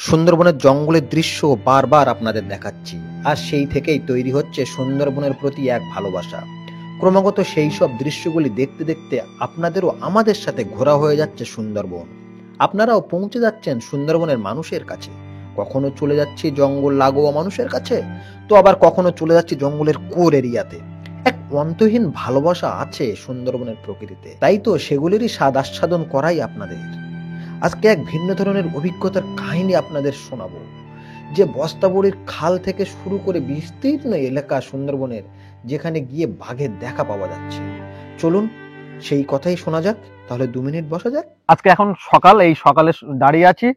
সুন্দরবনের জঙ্গলের দৃশ্য বারবার আপনাদের দেখাচ্ছি, আর সেই থেকেই তৈরি হচ্ছে সুন্দরবনের প্রতি এক ভালোবাসা। ক্রমাগত সেই সব দৃশ্যগুলি দেখতে দেখতে আপনাদেরও আমাদের সাথে ঘোরা হয়ে যাচ্ছে সুন্দরবন। আপনারাও পৌঁছে যাচ্ছেন সুন্দরবনের মানুষের কাছে। কখনো চলে যাচ্ছি জঙ্গল লাগোয়া মানুষের কাছে, তো আবার কখনো চলে যাচ্ছি জঙ্গলের কোর এরিয়াতে। এক অন্তহীন ভালোবাসা আছে সুন্দরবনের প্রকৃতিতে, তাই তো সেগুলিরই স্বাদ আস্বাদন করাই আপনাদের। আজকে এক ভিন্ন ধরনের অভিজ্ঞতার কাহিনী আপনাদের শোনাবো, যে বস্তাবড়ির খাল থেকে শুরু করে বিস্তীর্ণ এলাকা সুন্দরবনের, যেখানে গিয়ে বাঘের দেখা পাওয়া যাচ্ছে। চলুন সেই কথাই শোনা যাক। তাহলে 2 মিনিট বসা যাক। আজকে এখন সকাল, এই সকালে দাঁড়িয়ে আছি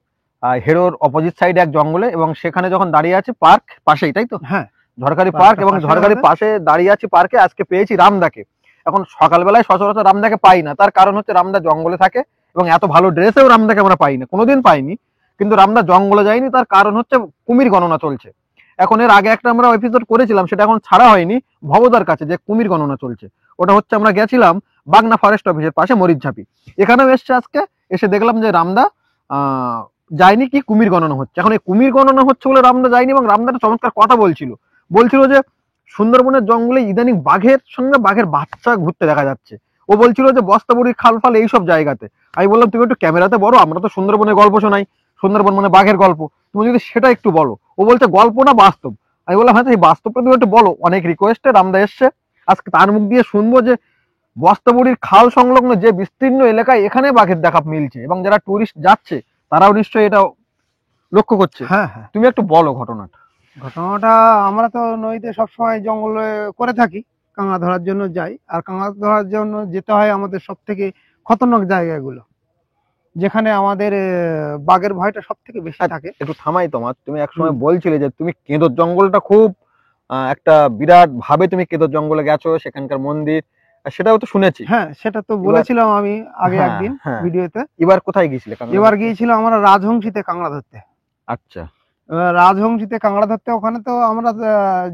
হেরোর অপোজিট সাইডে এক জঙ্গলে, এবং সেখানে যখন দাঁড়িয়ে আছি পার্ক পাশেই, তাই তো? হ্যাঁ, ঝড়খালি পার্ক, এবং ঝড়খালি পাশে দাঁড়িয়ে আছি পার্কে। আজকে পেয়েছি রামদাকে। এখন সকালবেলায় সচরাচর রামদাকে পাই না, তার কারণ হচ্ছে রামদা জঙ্গলে থাকে, এবং এত ভালো ড্রেসেও রামদাকে আমরা পাই না, কোনোদিন পাইনি। কিন্তু রামদা জঙ্গলে যায়নি, তার কারণ হচ্ছে কুমির গণনা চলছে। এখন এর আগে একটা আমরা এপিসোড করেছিলাম, সেটা এখন ছাড়া হয়নি, ভবদার কাছে যে কুমির গণনা চলছে। ওটা হচ্ছে আমরা গেছিলাম বাগনা ফরেস্ট অফিসের পাশে মরিচঝাপি। এখানেও এসছে আজকে, এসে দেখলাম যে রামদা যায়নি, কি কুমির গণনা হচ্ছে। এখন এই কুমির গণনা হচ্ছে বলে রামদা যায়নি, এবং রামদা একটা চমৎকার কথা বলছিল যে সুন্দরবনের জঙ্গলে ইদানিং বাঘের সঙ্গে বাঘের বাচ্চা ঘুরতে দেখা যাচ্ছে। ও বলছিল যে বস্তাবড়ি, খাল ফাল এইসব জায়গাতে। আমি বললাম তুমি একটু ক্যামেরাতে বলো, আমরা তো সুন্দরবনের গল্প শোনাই, সুন্দরবন মানে বাঘের গল্প, তুমি যদি সেটা একটু বলো। ও বলছে গল্প না বাস্তব। আমি বললাম হ্যাঁ, এই বাস্তবটা তুমি একটু বলো। অনেক রিকোয়েস্টে রামদা এসছে, আজকে তার মুখ দিয়ে শুনবো যে বস্তাবড়ির খাল সংলগ্ন যে বিস্তীর্ণ এলাকায় এখানে বাঘের দেখা মিলছে, এবং যারা টুরিস্ট যাচ্ছে তারাও নিশ্চয়ই এটা লক্ষ্য করছে। হ্যাঁ হ্যাঁ, তুমি একটু বলো ঘটনাটা। ঘটনাটা আমরা তো নদীতে সবসময় জঙ্গলে করে থাকি, কাঁকড়া ধরার জন্য যাই। আর কাঁকড়া ধরার জন্য যেতে হয় আমাদের সব থেকে খতরনাক জায়গাগুলো, যেখানে আমাদের বাঘের ভয়টা সব থেকে বেশি থাকে। একটু থামাই তোমার, তুমি একসময় বলছিলে যে তুমি কেঁদোর জঙ্গলটা খুব একটা বিরাট ভাবে তুমি কেঁদোর জঙ্গলে গেছো, সেখানকার মন্দির, সেটাও তো শুনেছি। হ্যাঁ, সেটা তো বলেছিলাম আমি আগে একদিন ভিডিওতে। এবার কোথায় গিয়েছিলে? এবার গিয়েছিলাম আমরা রাজহংসীতে কাঁকড়া ধরতে। আচ্ছা, রাজহংসীতে কাঁকড়া ধরতে, ওখানে তো আমরা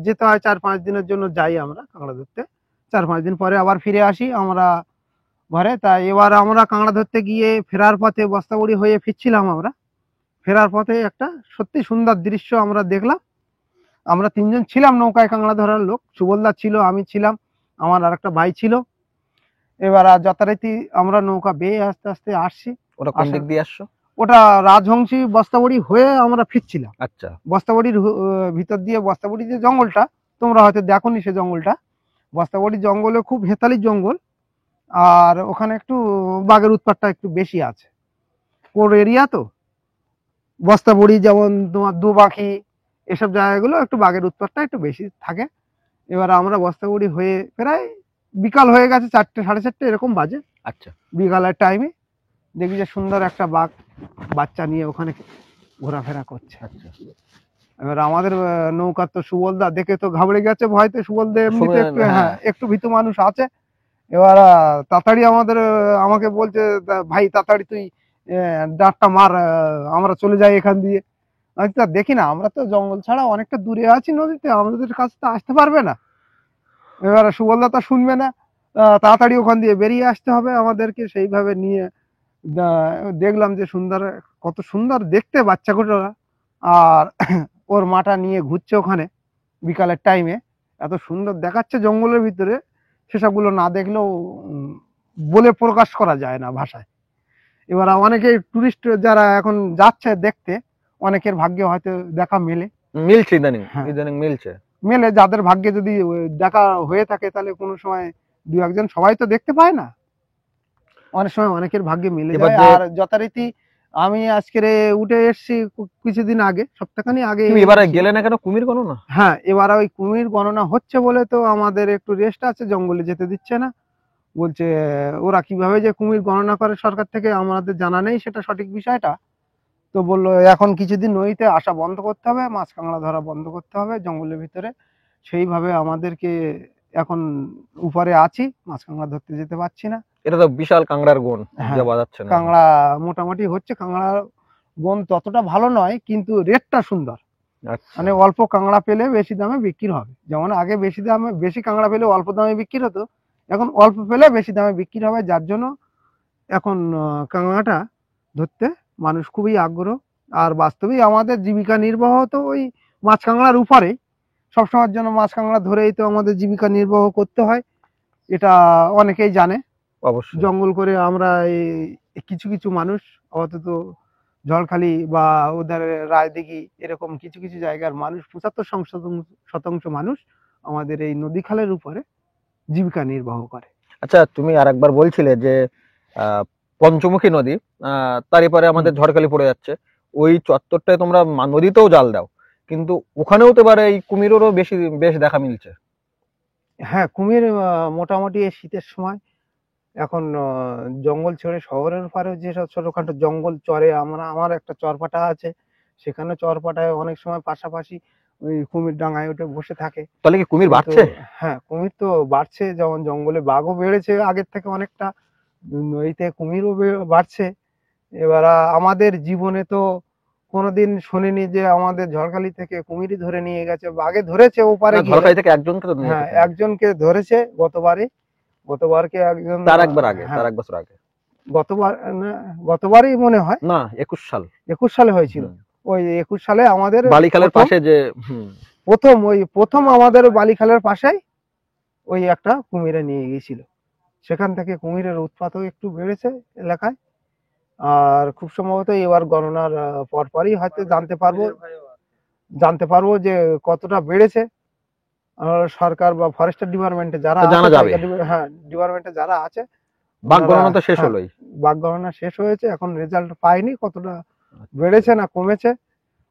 যেতে হয় 4-5 দিনের জন্য যাই আমরা কাঁকড়া ধরতে। 4-5 দিন পরে আবার ফিরে আসি আমরা ঘরে। তাই এবার আমরা কাঁকড়া ধরতে গিয়ে ফেরার পথে বস্তাবড়ি হয়ে ফিরছিলাম আমরা। ফেরার পথে একটা সত্যি সুন্দর দৃশ্য আমরা দেখলাম। আমরা 3জন ছিলাম নৌকায়, কাঁকড়া ধরার লোক। সুবলদা ছিল, আমি ছিলাম, আমার আর একটা ভাই ছিল। এবার যথারীতি আমরা নৌকা বেয়ে আস্তে আস্তে আসছি। ওটা কোন দিক দিয়ে আসছো? ওটা রাজহংসী বস্তাবড়ি হয়ে আমরা ফিরছিলাম। আচ্ছা, বস্তাবড়ির ভিতর দিয়ে, বস্তাবড়ি যে জঙ্গলটা তোমরা হয়তো দেখোনি, সে জঙ্গলটা বস্তাবড়ি জঙ্গলে খুব হেতালি জঙ্গল। আর ওখানে একটু বাঘের উৎপাতটা একটু বেশি আছে, কোর এরিয়া তো। বস্তাবড়ি যেমন তোমার দুবাখি, এসব জায়গাগুলো একটু বাঘের উৎপাতটা একটু বেশি থাকে। এবার আমরা বস্তাবড়ি হয়ে প্রায় বিকাল হয়ে গেছে, 4টে 4:30 এরকম বাজে। আচ্ছা, বিকালের টাইমে দেখি যে সুন্দর একটা বাঘ বাচ্চা নিয়ে ওখানে ঘোরাফেরা করছে। আচ্ছা। এবার আমাদের নৌকার তো সুবলদা দেখে তো ঘাবড়ে গেছে ভয়তে। সুবলদা এমনিতে একটু একটু ভীতু মানুষ আছে। এবার তাড়াতাড়ি আমাকে বলছে, ভাই তাড়াতাড়ি তুই ডাঁটটা মার, আমরা চলে যাই এখান দিয়ে। আচ্ছা দেখি না, আমরা তো জঙ্গল ছাড়া অনেকটা দূরে আছি নদীতে, আমাদের কাছে তো আসতে পারবে না। এবার সুবলদা তো শুনবে না, তাড়াতাড়ি ওখান দিয়ে বেরিয়ে আসতে হবে আমাদেরকে। সেইভাবে নিয়ে দেখলাম যে কত সুন্দর দেখতে বাচ্চাগুলো। আর ওর মাটা নিয়ে ঘুরছে ওখানে বিকালের টাইমে, এত সুন্দর দেখাচ্ছে জঙ্গলের ভিতরে। সেসবগুলো না দেখলেও বলে প্রকাশ করা যায় না ভাষায়। এবার অনেকে টুরিস্ট যারা এখন যাচ্ছে দেখতে, অনেকের ভাগ্যে হয়তো দেখা মিলছে, ইদানিং মেলে। যাদের ভাগ্যে যদি দেখা হয়ে থাকে, তাহলে কোনো সময় 2-1 সবাই তো দেখতে পায় না, অনেক সময় অনেকের ভাগ্যে মিলে যায়। আর যথারীতি আমি আজকে উঠে এসেছি কিছুদিন আগে, সপ্তাহখানি আগে। এবারে গেলে না কেন কুমির গণনা? হ্যাঁ, এবার ওই কুমির গণনা হচ্ছে বলে তো আমাদের একটু রেস্ট আছে, জঙ্গলে যেতে দিচ্ছে না। বলছে ওরা কিভাবে যে কুমির গণনা করে সরকার থেকে, আমাদের জানা নেই সেটা সঠিক বিষয়টা। তো বললো এখন কিছুদিন নদীতে আসা বন্ধ করতে হবে, মাছ কাঁকড়া ধরা বন্ধ করতে হবে জঙ্গলের ভিতরে। সেইভাবে আমাদেরকে এখন উপরে আছি, মাছ কাঁকড়া ধরতে যেতে পারছি না। এটা তো বিশাল কাঁকড়ার গুণ, কাঁকড়া মোটামুটি হচ্ছে। কাঁকড়ার গুণ ততটা ভালো নয়, কিন্তু রেটটা সুন্দর। মানে অল্প কাঁকড়া পেলে বেশি দামে বিক্রি হবে। যেমন আগে বেশি কাঁকড়া পেলে অল্প দামে বিক্রি হতো, এখন অল্প পেলে বেশি দামে বিক্রি হবে। যার জন্য এখন কাঁকড়াটা ধরতে মানুষ খুবই আগ্রহ। আর বাস্তবেই আমাদের জীবিকা নির্বাহ তো ওই মাছ কাঁকড়ার উপরে, সবসময়ের জন্য মাছ কাঁকড়া ধরেই তো আমাদের জীবিকা নির্বাহ করতে হয়, এটা অনেকেই জানে। অবশ্যই। জঙ্গল করে আমরা এই কিছু কিছু মানুষ অন্তত ঝড়খালি বা ওদের রায়দিঘি এরকম কিছু কিছু জায়গার মানুষ 75% মানুষ আমাদের এই নদী খালের উপরে জীবিকা নির্বাহ করে। আচ্ছা, তুমি আরেকবার বলছিলে যে পঞ্চমুখী নদী, তার এপারে আমাদের ঝড়খালি পড়ে যাচ্ছে, ওই চত্বরটায় তোমরা নদীতেও জাল দাও, কিন্তু ওখানেও তো এবারে এই কুমিরেরও বেশ দেখা মিলছে। হ্যাঁ, কুমির মোটামুটি এই শীতের সময় এখন জঙ্গল ছেড়ে শহরের পারে যেসব ছোটখাটো জঙ্গল চরে, আমার একটা চরপাটা আছে, সেখানে চরপাটায় অনেক সময় পাশাপাশি ওই কুমির ডাঙায় উঠে বসে থাকে। তাহলে কি কুমির কিন্তু বাড়ছে? হ্যাঁ, কুমির তো বাড়ছে, যেমন জঙ্গলে বাঘও বেড়েছে আগের থেকে অনেকটা, নদীতে কুমিরও বাড়ছে। এবার আমাদের জীবনে তো কোনোদিন শুনিনি যে আমাদের ঝড়খালি থেকে কুমিরই ধরে নিয়ে গেছে, বাঘে ধরেছে ওপারে না, গিয়ে। ঝড়খালি থেকে একজনকে তো নিয়ে হ্যাঁ, গেছে। একজনকে ধরেছে গতবারকে একজন, তার একবার আগে, হ্যাঁ, তার এক বছর আগে। গতবার না, গতবারই মনে হয় না, 21 সাল। 21 সালে হয়েছিল। ওই 21 সালে আমাদের বালিখালের পাশে যে প্রথম আমাদের বালিখালের পাশেই ওই একটা কুমিরে নিয়ে গিয়েছিল। সেখান থেকে কুমিরের উৎপাতও একটু বেড়েছে এলাকায়। আর খুব সম্ভবত এবার গণনার পরপরই হয়তো জানতে পারবো যে কতটা বেড়েছে। আর সরকার বা ফরেস্টার ডিপার্টমেন্টে যারা তো জানা আছে, যাবে। হ্যাঁ, ডিপার্টমেন্টে যারা আছে, বাঘ ওনারা, গণনা তো শেষ হ্যাঁ, হলোই। বাঘ গণনা শেষ হয়েছে, এখন রেজাল্ট পাইনি কতটা বেড়েছে না কমেছে।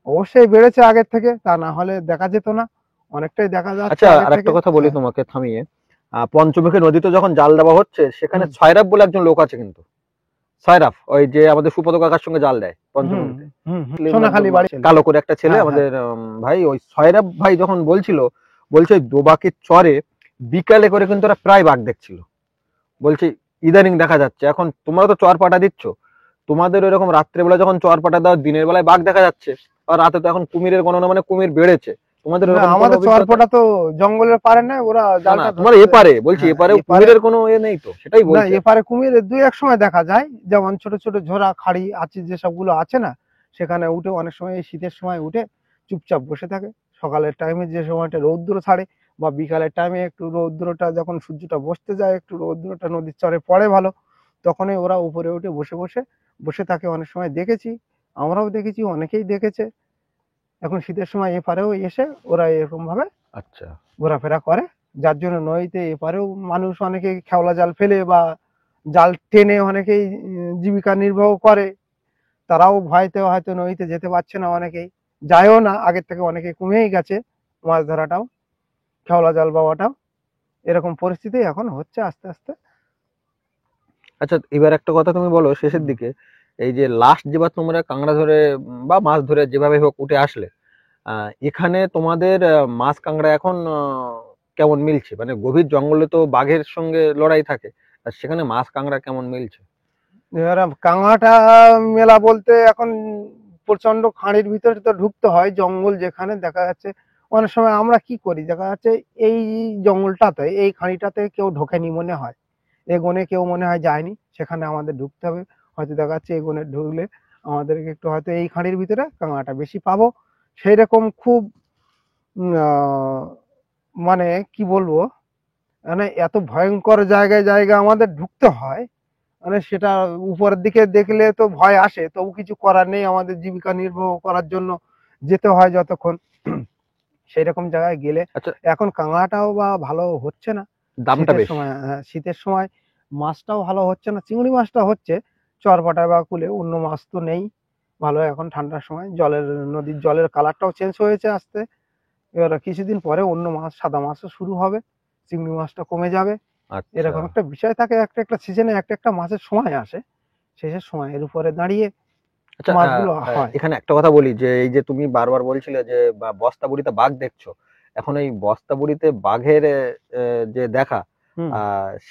অবশ্যই বেড়েছে আগের থেকে, তা না হলে দেখা যেত না, অনেকটাই দেখা যাচ্ছে আচ্ছা, আগের আরেকটা থেকে। কথা বলি হ্যাঁ। তোমাকে থামিয়ে, পঞ্চমুখী নদীতে যখন জাল দেওয়া হচ্ছে, সেখানে হুম। ছয়রাফ বলে একজন লোক আছে, কিন্তু ছয়রাফ, ওই যে আমাদের সুপদ কাকার সঙ্গে জাল দেয় পঞ্চমুখীতে, সোনাখালী বাড়ি কালো করে একটা ছেলে, হ্যাঁ, আমাদের ভাই, ওই ছয়রাফ ভাই যখন বলছে দোবাকের চরে বিকালে করে কিন্তু ওরা প্রায় বাঘ দেখছিল, বলছে ইদানিং দেখা যাচ্ছে। এখন তোমরা তো চর পাটা দিচ্ছ, তোমাদের এরকম রাত্রেবেলা যখন চর পাটা দাও, দিনের বেলায় বাঘ দেখা যাচ্ছে, আর রাতে তো এখন কুমিরের গণনা, মানে কুমির বেড়েছে। তোমাদের না, ওরকম কোনো আমাদের অভিজ্ঞতা? চরপটা তো জঙ্গলের পারে না, ওরা না, জালটা তোমার ধরতে এপারে বলছি, হ্যাঁ, এপারে এপারে কুমিরের কোনো নেই তো, সেটাই না, বলছি। এপারে কুমির দুই এক সময় দেখা যায়, যেমন ছোট ছোট ঝোড়া খাড়ি আছে যেসবগুলো আছে না, সেখানে উঠে অনেক সময় এই শীতের সময় উঠে চুপচাপ বসে থাকে। সকালের টাইমে যে সময়টা রৌদ্র ছাড়ে, বা বিকালের টাইমে একটু রৌদ্রটা যখন সূর্যটা বসতে যায়, একটু রৌদ্রটা নদীর চরে পড়ে ভালো, তখনই ওরা উপরে উঠে বসে থাকে। অনেক সময় দেখেছি, আমরাও দেখেছি, অনেকেই দেখেছে। এখন শীতের সময় এপারেও এসে ওরা এরকম ভাবে আচ্ছা, ঘোরাফেরা করে, যার জন্য নদীতে এপারেও মানুষ অনেকে খেওলা জাল ফেলে বা জাল টেনে অনেকেই জীবিকা নির্বাহ করে। তারাও ভয়তে হয়তো নদীতে যেতে পারছে না, অনেকেই যায়ও না, আগের থেকে অনেকে কমেই গেছে মাছ ধরাটাও, খেওলা জাল বাওয়াটাও। এরকম পরিস্থিতি এখন হচ্ছে আস্তে আস্তে। আচ্ছা, এবার একটা কথা তুমি বলো শেষের দিকে, এই যে লাস্ট যেবার তোমরা কাঁকড়া ধরে বা মাছ ধরে যেভাবে হোক উঠে আসলে, এখানে তোমাদের মাছ কাঁকড়া এখন কেমন মিলছে? মানে গভীর জঙ্গলে তো বাঘের সঙ্গে লড়াই থাকে, আর সেখানে মাছ কাঁকড়া কেমন মিলছে? এবার কাঁকড়াটা মেলা বলতে এখন প্রচন্ড খাঁড়ির ভিতরে তো ঢুকতে হয়, জঙ্গল যেখানে দেখা যাচ্ছে। অনেক সময় আমরা কি করি, দেখা যাচ্ছে এই জঙ্গলটাতে, এই খাঁড়িটাতে কেউ ঢোকেনি মনে হয়, এগোনে কেউ মনে হয় যায়নি, সেখানে আমাদের ঢুকতে হবে। হয়তো দেখা যাচ্ছে এগোনে ঢুকলে আমাদেরকে একটু হয়তো এই খাঁড়ির ভিতরে কাঁকড়াটা বেশি পাবো। সেই রকম খুব মানে কি বলবো, মানে এত ভয়ঙ্কর জায়গায় আমাদের ঢুকতে হয়, মানে সেটা উপরের দিকে দেখলে তো ভয় আসে, তবু কিছু করার নেই, আমাদের জীবিকা নির্বাহ করার জন্য যেতে হয় যতক্ষণ। সেই রকম জায়গায় গেলে আচ্ছা, এখন কাঁকড়াটাও বা ভালো হচ্ছে না। দামটা শীতের বেশ। সময়, হ্যাঁ, শীতের সময় মাছটাও ভালো হচ্ছে না, চিংড়ি মাছটা হচ্ছে চরপাটায় বা কুলে, অন্য মাছ তো নেই ভালো। এখন ঠান্ডার সময় নদীর জলের কালারটাও চেঞ্জ হয়েছে আস্তে। এবার কিছুদিন পরে অন্য মাছ, সাদা মাছও শুরু হবে, চিংড়ি মাছটা কমে যাবে। আচ্ছা, এরকম একটা বিষয় থাকে, একটা একটা সিজনে একটা একটা মাছের সময় আসে, শেষের সময়ের উপরে দাঁড়িয়ে আচ্ছা, মাছগুলো হয়। এখানে একটা কথা বলি, যে এই যে তুমি বারবার বলছিলে যে বস্তা বুড়িতে বাঘ দেখছো, এখন এই বস্তা বুড়িতে বাঘের যে দেখা, হুম।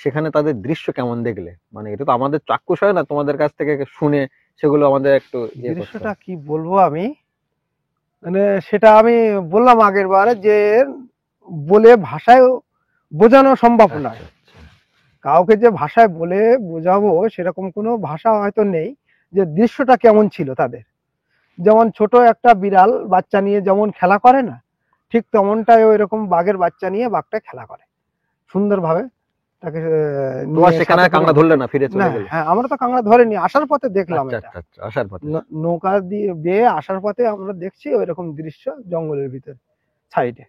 সেখানে তাদের দৃশ্য কেমন দেখলে? মানে এটা তো আমাদের চাক্ষুষ হয় না, তোমাদের কাছ থেকে শুনে সেগুলো আমাদের একটু করতে দৃশ্যটা হয়। কি বলবো আমি, মানে সেটা আমি বললাম আগের বারে যে বলে ভাষায় বোঝানো সম্ভব নয়। আচ্ছা, আচ্ছা। কাউকে যে ভাষায় বলে বোঝাবো সেরকম কোনো ভাষা হয়তো নেই, যে দৃশ্যটা কেমন ছিল তাদের। যেমন ছোট একটা বিড়াল বাচ্চা নিয়ে যেমন খেলা করে না, ঠিক তেমনটাই ওই রকম বাঘের বাচ্চা নিয়ে বাঘটা খেলা করে সুন্দরভাবে তাকে তোমার নিয়ে সেখানে সাথে করে- কাঁকড়া ধরলে না, ফিরে চলে না, গেলে? হ্যাঁ আমরা তো কাঁকড়া ধরেনি, আসার পথে দেখলাম আচ্ছা এটা। আচ্ছা আচ্ছা, আসার পথে। নৌকা দিয়ে বেয়ে আসার পথে আমরা দেখছি ওই রকম দৃশ্য জঙ্গলের ভিতরে সাইডে।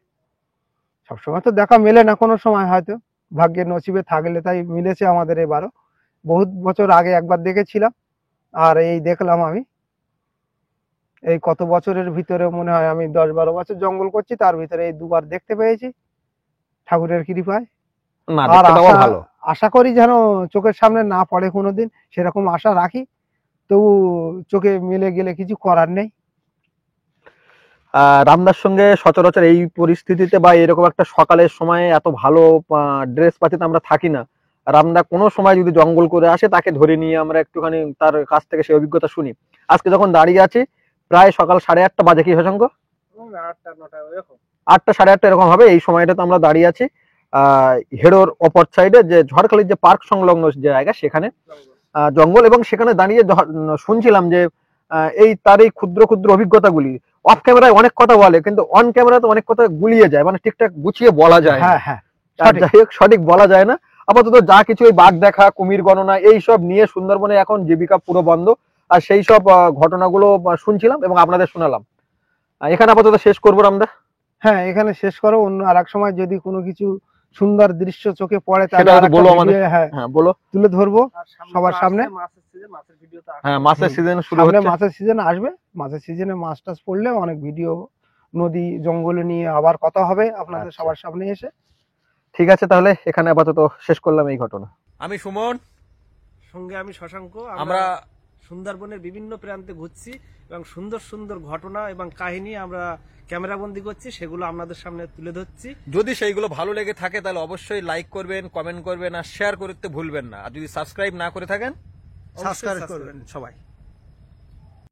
সবসময় তো দেখা মেলে না, কোনো সময় হয়তো ভাগ্যে নসিবে থাকলে তাই মিলেছে আমাদের এবারও। বহুত বছর আগে একবার দেখেছিলাম, আর এই দেখলাম আমি এই কত বছরের ভিতরে, মনে হয় আমি 10-12 বছর জঙ্গল করছি, তার ভিতরে এই দুবার দেখতে পেয়েছি ঠাকুরের কৃপায়। না, আর দেখতে পাওয়া আশা ভালো। আশা করি যেন চোখের সামনে না পড়ে কোনোদিন, সেরকম আশা রাখি। তবু চোখে মিলে গেলে কিছু করার নেই। রামদার সঙ্গে সচরাচর এই পরিস্থিতিতে বা এরকম একটা সকালের সময় এত ভালো ড্রেস পাতিতে আমরা থাকি না। রামদা কোনো সময় যদি জঙ্গল করে আসে তাকে ধরে নিয়ে আমরা একটুখানি তার কাছ থেকে সেই অভিজ্ঞতা শুনি। আজকে যখন দাঁড়িয়ে আছি প্রায় সকাল 8:30 বাজে, কি শশাঙ্ক? 8টা 8:30 এরকম হবে। এই সময়টাতে আমরা দাঁড়িয়ে আছি হেড়োর অপর সাইডে, যে ঝড়খালির যে পার্ক সংলগ্ন যে জায়গা, সেখানে জঙ্গল, এবং সেখানে দাঁড়িয়ে শুনছিলাম যে এই তার এই ক্ষুদ্র ক্ষুদ্র অভিজ্ঞতাগুলি অফ ক্যামেরায় অনেক কথা বলে, কিন্তু অন ক্যামেরাতে অনেক কথা গুলিয়ে যায়, মানে ঠিকঠাক গুছিয়ে বলা যায় না। হ্যাঁ হ্যাঁ, আর যাই হোক, সঠিক বলা যায় না। আপাতত যা কিছু এই বাঘ দেখা, কুমির গণনা, এই সব নিয়ে সুন্দরবনে এখন জীবিকা পুরো বন্ধ। আর সেই সব ঘটনাগুলো শুনছিলাম এবং আপনাদের শোনালাম। এখানে আপাতত শেষ করবো রামদা। হ্যাঁ এখানে শেষ করো। অন্য আর এক সময় যদি কোনো কিছু সুন্দর দৃশ্য চোখে পড়ে সেটা তাহলে হয়তো আরেকটা বলো আমাদের। ভিডিও, হ্যাঁ হ্যাঁ বলো। তুলে ধরবো সবার সামনে। হ্যাঁ, মাছের সিজন শুরু সামনে হচ্ছে। মাছের সিজন আসবে, মাছের সিজনে মাছ টাছ পড়লে অনেক ভিডিও নদী জঙ্গলে নিয়ে আবার কথা হবে আপনাদের আচ্ছা। সবার সামনে এসে। ঠিক আছে, তাহলে এখানে আপাতত শেষ করলাম এই ঘটনা। আমি সুমন, সঙ্গে আমি শশাঙ্ক। আমরা সুন্দরবনের বিভিন্ন প্রান্তে ঘুরছি এবং সুন্দর সুন্দর ঘটনা এবং কাহিনী আমরা ক্যামেরাবন্দি করছি, সেগুলো আপনাদের সামনে তুলে ধরছি। যদি সেইগুলো ভালো লেগে থাকে তাহলে অবশ্যই লাইক করবেন, কমেন্ট করবেন আর শেয়ার করতে ভুলবেন না। আর যদি সাবস্ক্রাইব না করে থাকেন, সাবস্ক্রাইব করবেন সবাই।